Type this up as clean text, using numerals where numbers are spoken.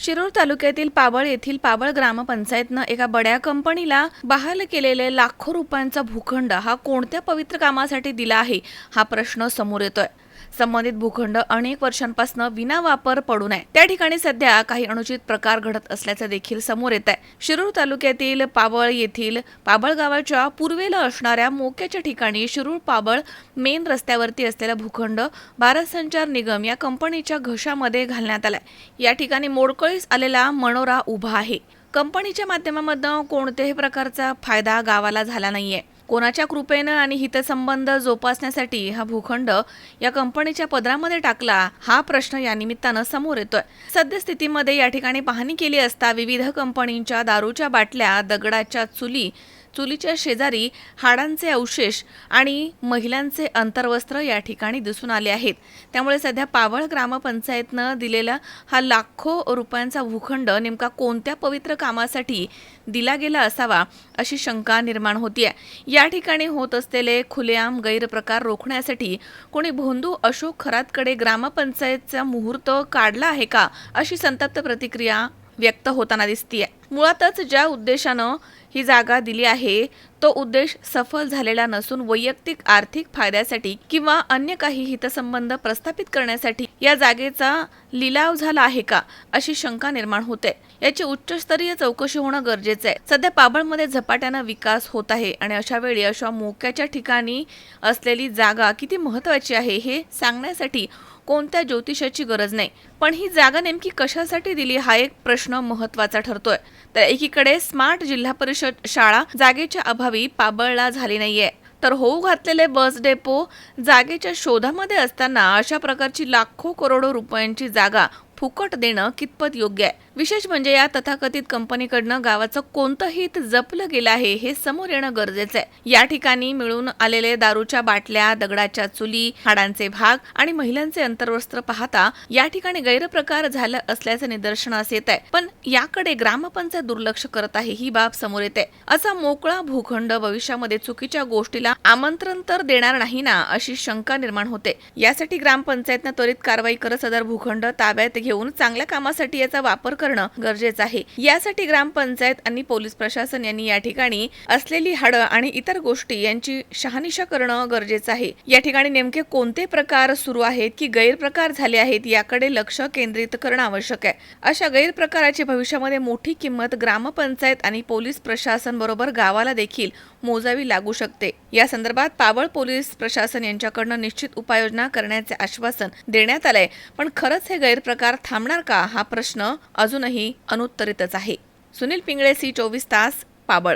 शिरूर तालुक्यातील पाबळ येथील पाबळ ग्रामपंचायतनं एका बड्या कंपनीला बहाल केलेले लाखो रुपयांचा भूखंड हा कोणत्या पवित्र कामासाठी दिला आहे हा प्रश्न समोर येतोय। संबंधित भूखंड अनेक वर्षांपासून विना वापर पडून आहे। त्या ठिकाणी सध्या काही अनुचित प्रकार घडत असल्याचं देखील समोर येत आहे। शिरूर तालुक्यातील पाबळ येथील पाबळ गावाच्या पूर्वेला असणाऱ्या मोक्याच्या ठिकाणी शिरूर पाबळ मेन रस्त्यावरती असलेला भूखंड भारत संचार निगम या कंपनीच्या घशामध्ये घालण्यात आलाय। या ठिकाणी मोडकळीस आलेला मनोरा उभा आहे। कंपनीच्या माध्यमामधून कोणत्याही प्रकारचा फायदा गावाला झाला नाहीये। कोणाच्या कृपेनं आणि हितसंबंध जोपासण्यासाठी हा भूखंड या कंपनीच्या पदरामध्ये टाकला हा प्रश्न या निमित्तानं समोर येतोय। सद्यस्थितीमध्ये या ठिकाणी पाहणी केली असता विविध कंपनीच्या दारूच्या बाटल्या, दगडाच्या चुलीच्या शेजारी हाडांचे अवशेष आणि महिलांचे अंतर्वस्त्र या ठिकाणी दिसून आले आहेत। त्यामुळे सध्या पाबळ ग्रामपंचायतनं दिलेला हा लाखो रुपयांचा भूखंड नेमका कोणत्या पवित्र कामासाठी दिला गेला असावा अशी शंका निर्माण होतीये। या ठिकाणी होत असलेले खुलेआम गैरप्रकार रोखण्यासाठी कोणी भोंदू अशोक खरातकडे ग्रामपंचायतचा मुहूर्त काढला आहे का अशी संतप्त प्रतिक्रिया व्यक्त होताना दिसतीये। मुळातच ज्या उद्देशानं ही जागा दिली आहे तो उद्देश सफल झालेला नसून वैयक्तिक आर्थिक फायद्यासाठी किंवा अन्य काही हितसंबंध प्रस्थापित करण्यासाठी या जागेचा लिलाव झाला आहे का अशी शंका निर्माण होते। याची उच्चस्तरीय चौकशी होणं गरजेचं आहे। सध्या पाबळमध्ये झपाट्यानं विकास होत आहे आणि अशा वेळी अशा मोक्याच्या ठिकाणी असलेली जागा किती महत्त्वाची आहे हे सांगण्यासाठी कोणत्या ज्योतिषाची गरज नाही, पण ही जागा नेमकी कशासाठी दिली हा एक प्रश्न महत्त्वाचा ठरतोय। तर एकीकडे स्मार्ट जिल्हा परिषद शाळा जागेच्या अभावी पाबळला झाली नाहीये, तर होऊ घातलेले बस डेपो जागेच्या शोधामध्ये असताना अशा प्रकारची लाखो करोडो रुपयांची जागा फुकट देणं कितपत योग्य आहे। विशेष म्हणजे या तथाकथित कंपनीकडनं गावाचं कोणतं हित जपलं गेलं आहे हे समोर येणं गरजेचं आहे। या ठिकाणी मिळून आलेले दारूच्या बाटल्या, दगडाच्या चुली, हाडांचे भाग आणि महिलांचे अंतर्वस्त्र पाहता या ठिकाणी गैरप्रकार झाला असल्याचं निदर्शनास येत आहे, पण याकडे ग्रामपंचायत दुर्लक्ष करत आहे ही बाब समोर येते। असा मोकळा भूखंड भविष्यामध्ये चुकीच्या गोष्टीला आमंत्रण तर देणार नाही ना अशी शंका निर्माण होते। यासाठी ग्रामपंचायतनं त्वरित कारवाई करत सदर भूखंड ताब्यात घेऊन चांगल्या कामासाठी याचा वापर करणं गरजेचं आहे। यासाठी ग्रामपंचायत आणि पोलीस प्रशासन यांनी या ठिकाणी असलेली हाडं आणि इतर गोष्टी यांची शहानिशा करणं गरजेचं आहे। या ठिकाणी नेमके कोणते प्रकार सुरू आहेत की गैरप्रकार झाले आहेत याकडे लक्ष केंद्रित करणं आवश्यक आहे। अशा गैरप्रकाराची भविष्यामध्ये मोठी किंमत ग्रामपंचायत आणि पोलीस प्रशासन बरोबर गावाला देखील मोजावी लागू शकते। या संदर्भात पाबळ पोलीस प्रशासन यांच्याकडून निश्चित उपाययोजना करण्याचे आश्वासन देण्यात आलंय, पण खरंच हे गैरप्रकार थांबणार का हा प्रश्न अजूनही अनुत्तरितच आहे। सुनील पिंगळे, सी 24 तास, पाबळ।